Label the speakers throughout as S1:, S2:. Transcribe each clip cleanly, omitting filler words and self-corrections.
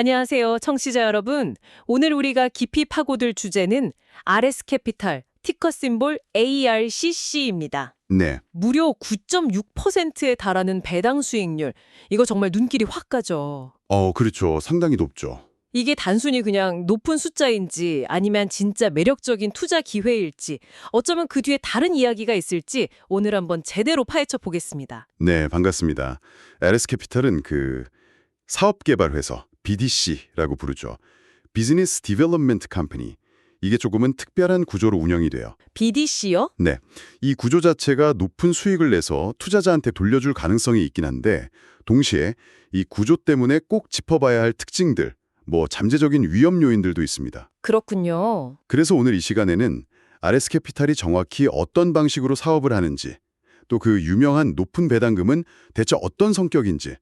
S1: 안녕하세요, 청취자 여러분. 오늘 우리가 깊이 파고들 주제는 RS캐피탈, 티커 심볼 ARCC입니다.
S2: 네,
S1: 무려 9.6%에 달하는 배당 수익률. 이거 정말 눈길이 확 가죠.
S2: 그렇죠. 상당히 높죠.
S1: 이게 단순히 그냥 높은 숫자인지 아니면 진짜 매력적인 투자 기회일지 어쩌면 그 뒤에 다른 이야기가 있을지 오늘 한번 제대로 파헤쳐 보겠습니다.
S2: 네, 반갑습니다. LS캐피탈은 사업개발회사, BDC라고 부르죠. 비즈니스 디벨롭먼트 컴퍼니. 이게 조금은 특별한 구조로 운영이 돼요.
S1: BDC요?
S2: 네, 이 구조 자체가 높은 수익을 내서 투자자한테 돌려줄 가능성이 있긴 한데 동시에 이 구조 때문에 꼭 짚어봐야 할 특징들, 잠재적인 위험 요인들도 있습니다.
S1: 그렇군요.
S2: 그래서 오늘 이 시간에는 RS캐피탈이 정확히 어떤 방식으로 사업을 하는지, 또 그 유명한 높은 배당금은 대체 어떤 성격인지,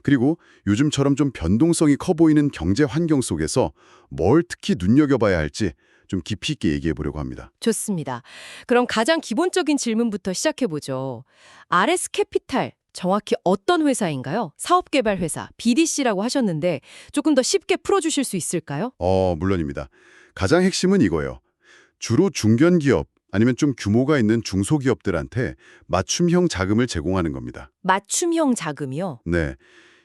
S2: 그리고 요즘처럼 좀 변동성이 커 보이는 경제 환경 속에서 뭘 특히 눈여겨봐야 할지 좀 깊이 있게 얘기해 보려고 합니다.
S1: 좋습니다. 그럼 가장 기본적인 질문부터 시작해보죠. RS캐피탈, 정확히 어떤 회사인가요? 사업개발회사, BDC라고 하셨는데 조금 더 쉽게 풀어주실 수 있을까요?
S2: 물론입니다. 가장 핵심은 이거예요. 주로 중견기업 아니면 좀 규모가 있는 중소기업들한테 맞춤형 자금을 제공하는 겁니다.
S1: 맞춤형 자금이요?
S2: 네,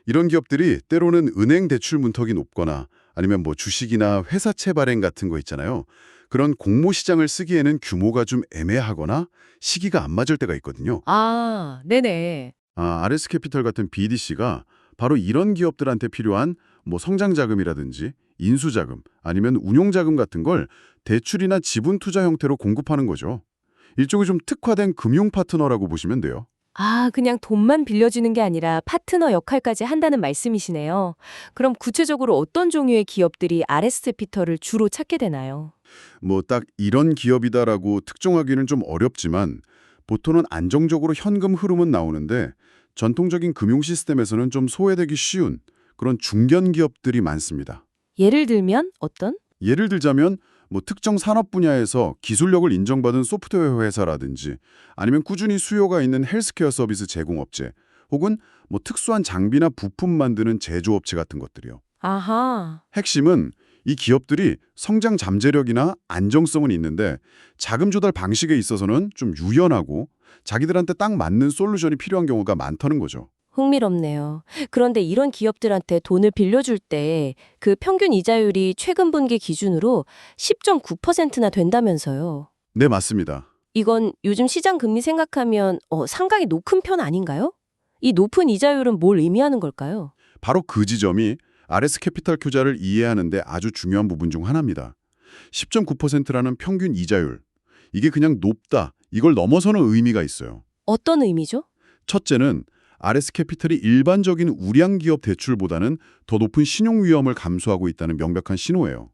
S2: 이런 기업들이 때로는 은행 대출 문턱이 높거나 아니면 주식이나 회사채 발행 같은 거 있잖아요. 그런 공모 시장을 쓰기에는 규모가 좀 애매하거나 시기가 안 맞을 때가 있거든요.
S1: 아, 네네.
S2: RS캐피탈 같은 BDC가 바로 이런 기업들한테 필요한 성장 자금이라든지 인수 자금 아니면 운용 자금 같은 걸 대출이나 지분 투자 형태로 공급하는 거죠. 일종의 좀 특화된 금융 파트너라고 보시면 돼요.
S1: 아, 그냥 돈만 빌려주는 게 아니라 파트너 역할까지 한다는 말씀이시네요. 그럼 구체적으로 어떤 종류의 기업들이 RS캐피탈을 주로 찾게 되나요?
S2: 딱 이런 기업이다라고 특정하기는 좀 어렵지만 보통은 안정적으로 현금 흐름은 나오는데 전통적인 금융 시스템에서는 좀 소외되기 쉬운 그런 중견 기업들이 많습니다.
S1: 예를 들면 어떤?
S2: 예를 들자면 특정 산업 분야에서 기술력을 인정받은 소프트웨어 회사라든지 아니면 꾸준히 수요가 있는 헬스케어 서비스 제공업체 혹은 특수한 장비나 부품 만드는 제조업체 같은 것들이요.
S1: 아하.
S2: 핵심은 이 기업들이 성장 잠재력이나 안정성은 있는데 자금 조달 방식에 있어서는 좀 유연하고 자기들한테 딱 맞는 솔루션이 필요한 경우가 많다는 거죠.
S1: 흥미롭네요. 그런데 이런 기업들한테 돈을 빌려줄 때 그 평균 이자율이 최근 분기 기준으로 10.9%나 된다면서요.
S2: 네, 맞습니다.
S1: 이건 요즘 시장 금리 생각하면 상당히 높은 편 아닌가요? 이 높은 이자율은 뭘 의미하는 걸까요?
S2: 바로 그 지점이 RS캐피탈 투자를 이해하는 데 아주 중요한 부분 중 하나입니다. 10.9%라는 평균 이자율. 이게 그냥 높다, 이걸 넘어서는 의미가 있어요.
S1: 어떤 의미죠?
S2: 첫째는 RS캐피탈이 일반적인 우량기업 대출보다는 더 높은 신용 위험을 감수하고 있다는 명백한 신호예요.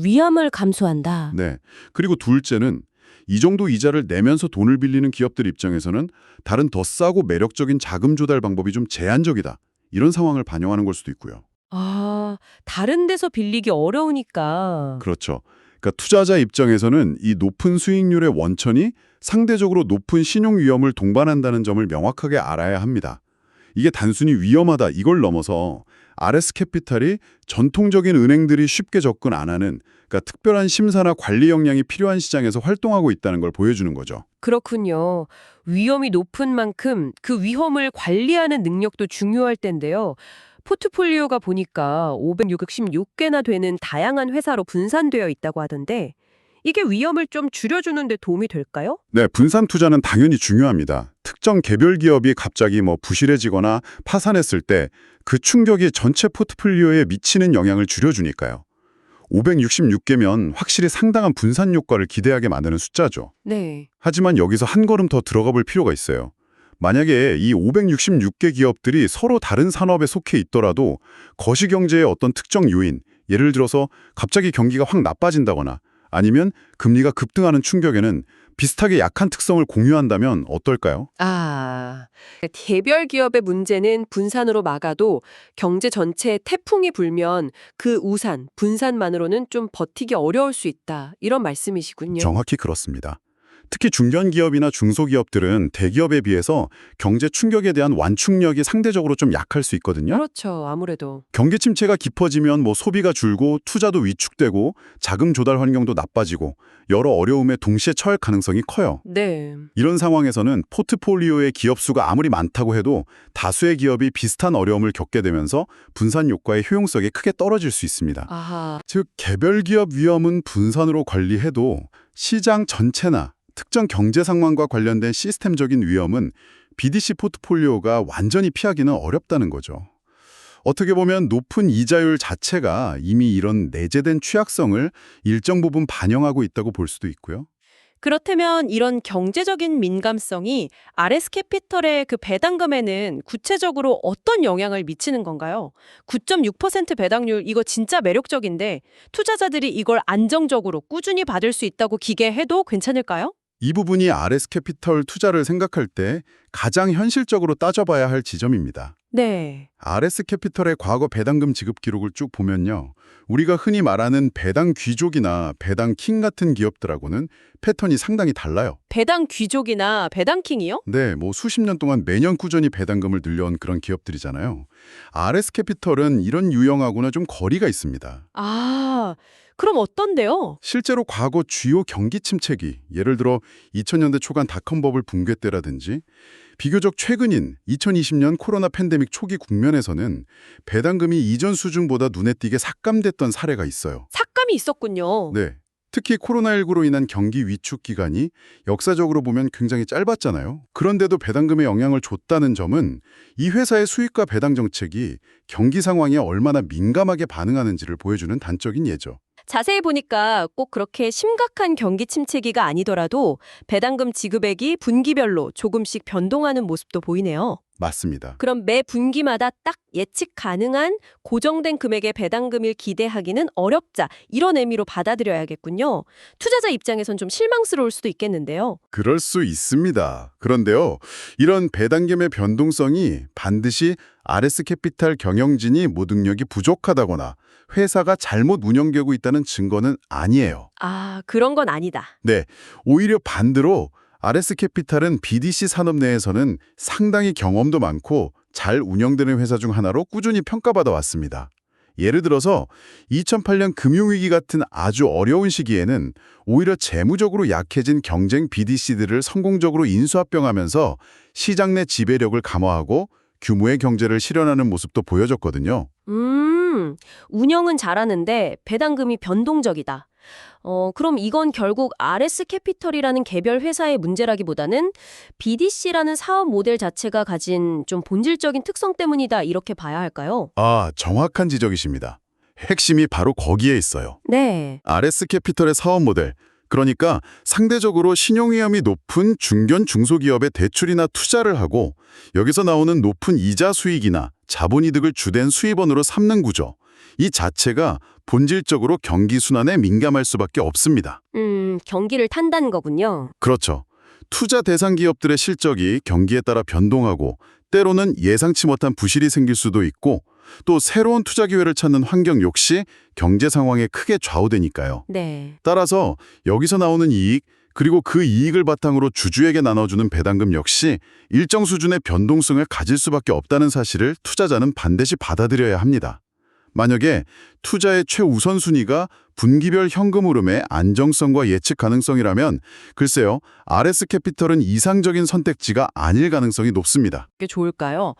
S1: 위험을 감수한다.
S2: 네. 그리고 둘째는 이 정도 이자를 내면서 돈을 빌리는 기업들 입장에서는 다른 더 싸고 매력적인 자금 조달 방법이 좀 제한적이다. 이런 상황을 반영하는 걸 수도 있고요.
S1: 아, 다른 데서 빌리기 어려우니까.
S2: 그렇죠. 그러니까 투자자 입장에서는 이 높은 수익률의 원천이 상대적으로 높은 신용 위험을 동반한다는 점을 명확하게 알아야 합니다. 이게 단순히 위험하다 이걸 넘어서 RS캐피탈이 전통적인 은행들이 쉽게 접근 안 하는 특별한 심사나 관리 역량이 필요한 시장에서 활동하고 있다는 걸 보여주는 거죠.
S1: 그렇군요. 위험이 높은 만큼 그 위험을 관리하는 능력도 중요할 텐데요. 포트폴리오가 보니까 566개나 되는 다양한 회사로 분산되어 있다고 하던데 이게 위험을 좀 줄여주는 데 도움이 될까요?
S2: 네, 분산 투자는 당연히 중요합니다. 특정 개별 기업이 갑자기 부실해지거나 파산했을 때 그 충격이 전체 포트폴리오에 미치는 영향을 줄여주니까요. 566개면 확실히 상당한 분산 효과를 기대하게 만드는 숫자죠.
S1: 네.
S2: 하지만 여기서 한 걸음 더 들어가 볼 필요가 있어요. 만약에 이 566개 기업들이 서로 다른 산업에 속해 있더라도 거시경제의 어떤 특정 요인, 예를 들어서 갑자기 경기가 확 나빠진다거나 아니면 금리가 급등하는 충격에는 비슷하게 약한 특성을 공유한다면 어떨까요?
S1: 아, 개별 기업의 문제는 분산으로 막아도 경제 전체에 태풍이 불면 그 우산, 분산만으로는 좀 버티기 어려울 수 있다. 이런 말씀이시군요.
S2: 정확히 그렇습니다. 특히 중견기업이나 중소기업들은 대기업에 비해서 경제 충격에 대한 완충력이 상대적으로 좀 약할 수 있거든요.
S1: 그렇죠. 아무래도.
S2: 경기 침체가 깊어지면 소비가 줄고 투자도 위축되고 자금 조달 환경도 나빠지고 여러 어려움에 동시에 처할 가능성이 커요.
S1: 네.
S2: 이런 상황에서는 포트폴리오의 기업 수가 아무리 많다고 해도 다수의 기업이 비슷한 어려움을 겪게 되면서 분산 효과의 효용성이 크게 떨어질 수 있습니다.
S1: 아하.
S2: 즉 개별 기업 위험은 분산으로 관리해도 시장 전체나 특정 경제 상황과 관련된 시스템적인 위험은 BDC 포트폴리오가 완전히 피하기는 어렵다는 거죠. 어떻게 보면 높은 이자율 자체가 이미 이런 내재된 취약성을 일정 부분 반영하고 있다고 볼 수도 있고요.
S3: 그렇다면 이런 경제적인 민감성이 RS 캐피털의 그 배당금에는 구체적으로 어떤 영향을 미치는 건가요? 9.6% 배당률 이거 진짜 매력적인데 투자자들이 이걸 안정적으로 꾸준히 받을 수 있다고 기대해도 괜찮을까요?
S2: 이 부분이 RS 캐피털 투자를 생각할 때 가장 현실적으로 따져봐야 할 지점입니다.
S3: 네.
S2: RS 캐피털의 과거 배당금 지급 기록을 쭉 보면요. 우리가 흔히 말하는 배당 귀족이나 배당 킹 같은 기업들하고는 패턴이 상당히 달라요.
S3: 배당 귀족이나 배당킹이요?
S2: 네, 수십 년 동안 매년 꾸준히 배당금을 늘려온 그런 기업들이잖아요. RS 캐피털은 이런 유형하고는 좀 거리가 있습니다.
S3: 아, 그럼 어떤데요?
S2: 실제로 과거 주요 경기 침체기, 예를 들어 2000년대 초반 닷컴 버블 붕괴 때라든지 비교적 최근인 2020년 코로나 팬데믹 초기 국면에서는 배당금이 이전 수준보다 눈에 띄게 삭감됐던 사례가 있어요.
S3: 삭감이 있었군요.
S2: 네. 특히 코로나19로 인한 경기 위축 기간이 역사적으로 보면 굉장히 짧았잖아요. 그런데도 배당금에 영향을 줬다는 점은 이 회사의 수익과 배당 정책이 경기 상황에 얼마나 민감하게 반응하는지를 보여주는 단적인 예죠.
S3: 자세히 보니까 꼭 그렇게 심각한 경기 침체기가 아니더라도 배당금 지급액이 분기별로 조금씩 변동하는 모습도 보이네요.
S2: 맞습니다.
S3: 그럼 매 분기마다 딱 예측 가능한 고정된 금액의 배당금을 기대하기는 어렵다. 이런 의미로 받아들여야겠군요. 투자자 입장에선 좀 실망스러울 수도 있겠는데요.
S2: 그럴 수 있습니다. 그런데요, 이런 배당금의 변동성이 반드시 RS 캐피탈 경영진이 모독력이 부족하다거나 회사가 잘못 운영되고 있다는 증거는 아니에요.
S3: 아, 그런 건 아니다.
S2: 네, 오히려 반대로 RS 캐피탈은 BDC 산업 내에서는 상당히 경험도 많고 잘 운영되는 회사 중 하나로 꾸준히 평가받아 왔습니다. 예를 들어서 2008년 금융위기 같은 아주 어려운 시기에는 오히려 재무적으로 약해진 경쟁 BDC들을 성공적으로 인수합병하면서 시장 내 지배력을 강화하고 규모의 경제를 실현하는 모습도 보여줬거든요.
S3: 운영은 잘하는데 배당금이 변동적이다. 그럼 이건 결국 RS 캐피털이라는 개별 회사의 문제라기보다는 BDC라는 사업 모델 자체가 가진 좀 본질적인 특성 때문이다 이렇게 봐야 할까요?
S2: 아, 정확한 지적이십니다. 핵심이 바로 거기에 있어요.
S3: 네.
S2: RS 캐피털의 사업 모델, 그러니까 상대적으로 신용위험이 높은 중견 중소기업에 대출이나 투자를 하고 여기서 나오는 높은 이자 수익이나 자본이득을 주된 수입원으로 삼는 구조. 이 자체가 본질적으로 경기 순환에 민감할 수밖에 없습니다.
S3: 경기를 탄다는 거군요.
S2: 그렇죠. 투자 대상 기업들의 실적이 경기에 따라 변동하고 때로는 예상치 못한 부실이 생길 수도 있고 또 새로운 투자 기회를 찾는 환경 역시 경제 상황에 크게 좌우되니까요.
S3: 네.
S2: 따라서 여기서 나오는 이익, 그리고 그 이익을 바탕으로 주주에게 나눠주는 배당금 역시 일정 수준의 변동성을 가질 수밖에 없다는 사실을 투자자는 반드시 받아들여야 합니다. 만약에 투자의 최우선순위가 분기별 현금 흐름의 안정성과 예측 가능성이라면 글쎄요, RS 캐피털은 이상적인 선택지가 아닐 가능성이 높습니다.
S4: 게 좋을까요?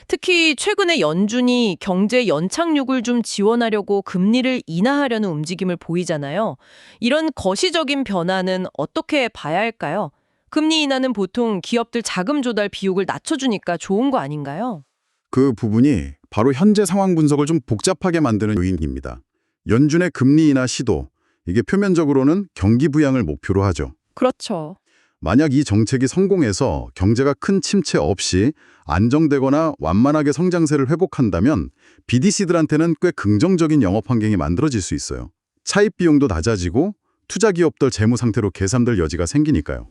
S4: 특히 최근에 연준이 경제 연착륙을 좀 지원하려고 금리를 인하하려는 움직임을 보이잖아요. 이런 거시적인 변화는 어떻게 봐야 할까요? 금리 인하는 보통 기업들 자금 조달 비용을 낮춰주니까 좋은 거 아닌가요?
S2: 그 부분이 바로 현재 상황 분석을 좀 복잡하게 만드는 요인입니다. 연준의 금리 인하 시도, 이게 표면적으로는 경기 부양을 목표로 하죠.
S4: 그렇죠.
S2: 만약 이 정책이 성공해서 경제가 큰 침체 없이 안정되거나 완만하게 성장세를 회복한다면 BDC들한테는 꽤 긍정적인 영업 환경이 만들어질 수 있어요. 차입 비용도 낮아지고 투자 기업들 재무 상태로 개선될 여지가 생기니까요.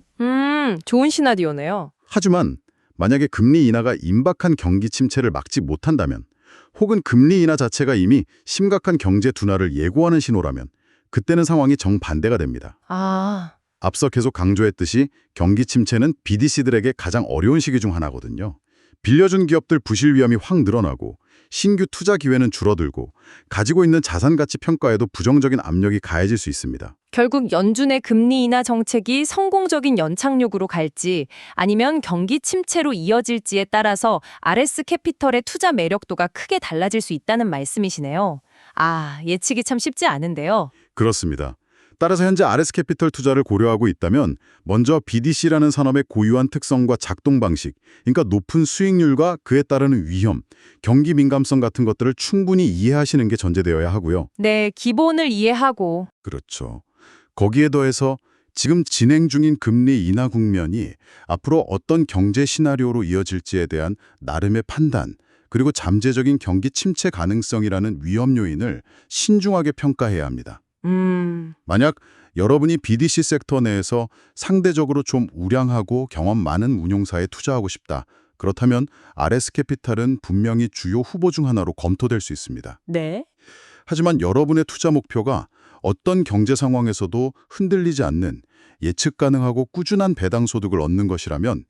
S4: 좋은 시나리오네요.
S2: 하지만 만약에 금리 인하가 임박한 경기 침체를 막지 못한다면 혹은 금리 인하 자체가 이미 심각한 경제 둔화를 예고하는 신호라면 그때는 상황이 정반대가 됩니다.
S4: 아,
S2: 앞서 계속 강조했듯이 경기 침체는 BDC들에게 가장 어려운 시기 중 하나거든요. 빌려준 기업들 부실 위험이 확 늘어나고 신규 투자 기회는 줄어들고 가지고 있는 자산 가치 평가에도 부정적인 압력이 가해질 수 있습니다.
S4: 결국 연준의 금리 인하 정책이 성공적인 연착륙으로 갈지 아니면 경기 침체로 이어질지에 따라서 RS 캐피털의 투자 매력도가 크게 달라질 수 있다는 말씀이시네요. 아, 예측이 참 쉽지 않은데요.
S2: 그렇습니다. 따라서 현재 RS캐피털 투자를 고려하고 있다면 먼저 BDC라는 산업의 고유한 특성과 작동 방식, 그러니까 높은 수익률과 그에 따르는 위험, 경기 민감성 같은 것들을 충분히 이해하시는 게 전제되어야 하고요.
S4: 네, 기본을 이해하고
S2: 그렇죠. 거기에 더해서 지금 진행 중인 금리 인하 국면이 앞으로 어떤 경제 시나리오로 이어질지에 대한 나름의 판단, 그리고 잠재적인 경기 침체 가능성이라는 위험 요인을 신중하게 평가해야 합니다. 만약 여러분이 BDC 섹터 내에서 상대적으로 좀 우량하고 경험 많은 운용사에 투자하고 싶다. 그렇다면 RS캐피탈은 분명히 주요 후보 중 하나로 검토될 수 있습니다.
S3: 네.
S2: 하지만 여러분의 투자 목표가 어떤 경제 상황에서도 흔들리지 않는 예측 가능하고 꾸준한 배당 소득을 얻는 것이라면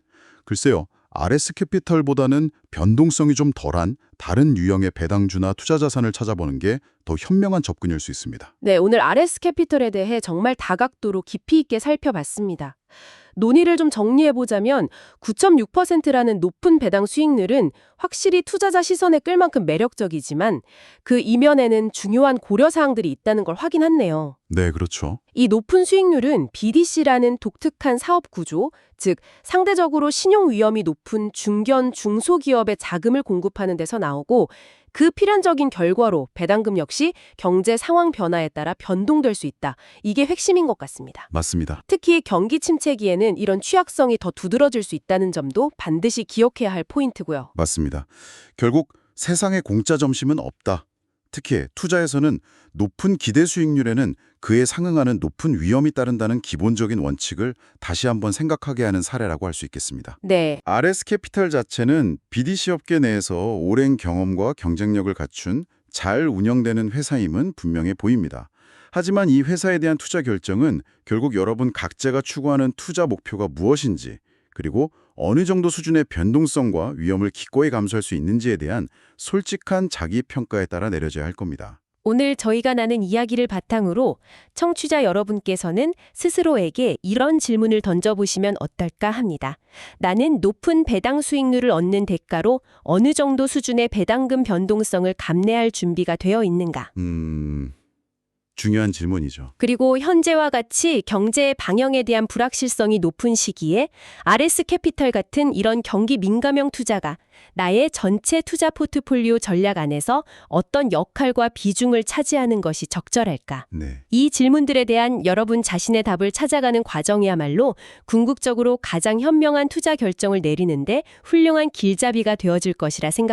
S2: 글쎄요, RS캐피탈보다는 변동성이 좀 덜한 다른 유형의 배당주나 투자 자산을 찾아보는 게 더 현명한 접근일 수 있습니다.
S1: 네, 오늘 RS 캐피털에 대해 정말 다각도로 깊이 있게 살펴봤습니다. 논의를 좀 정리해보자면 9.6%라는 높은 배당 수익률은 확실히 투자자 시선에 끌 만큼 매력적이지만 그 이면에는 중요한 고려사항들이 있다는 걸 확인했네요.
S2: 네, 그렇죠.
S1: 이 높은 수익률은 BDC라는 독특한 사업 구조, 즉 상대적으로 신용 위험이 높은 중견, 중소기업에 자금을 공급하는 데서 나오고 그 필연적인 결과로 배당금 역시 경제 상황 변화에 따라 변동될 수 있다. 이게 핵심인 것 같습니다.
S2: 맞습니다.
S1: 특히 경기 침체기에는 이런 취약성이 더 두드러질 수 있다는 점도 반드시 기억해야 할 포인트고요.
S2: 맞습니다. 결국 세상에 공짜 점심은 없다. 특히 투자에서는 높은 기대 수익률에는 그에 상응하는 높은 위험이 따른다는 기본적인 원칙을 다시 한번 생각하게 하는 사례라고 할 수 있겠습니다.
S1: 네.
S2: RS캐피탈 자체는 BDC 업계 내에서 오랜 경험과 경쟁력을 갖춘 잘 운영되는 회사임은 분명해 보입니다. 하지만 이 회사에 대한 투자 결정은 결국 여러분 각자가 추구하는 투자 목표가 무엇인지, 그리고 어느 정도 수준의 변동성과 위험을 기꺼이 감수할 수 있는지에 대한 솔직한 자기 평가에 따라 내려져야 할 겁니다.
S1: 오늘 저희가 나눈 이야기를 바탕으로 청취자 여러분께서는 스스로에게 이런 질문을 던져보시면 어떨까 합니다. 나는 높은 배당 수익률을 얻는 대가로 어느 정도 수준의 배당금 변동성을 감내할 준비가 되어 있는가?
S2: 중요한 질문이죠.
S1: 그리고 현재와 같이 경제의 방향에 대한 불확실성이 높은 시기에 RS 캐피털 같은 이런 경기 민감형 투자가 나의 전체 투자 포트폴리오 전략 안에서 어떤 역할과 비중을 차지하는 것이 적절할까?
S2: 네.
S1: 이 질문들에 대한 여러분 자신의 답을 찾아가는 과정이야말로 궁극적으로 가장 현명한 투자 결정을 내리는데 훌륭한 길잡이가 되어질 것이라 생각합니다.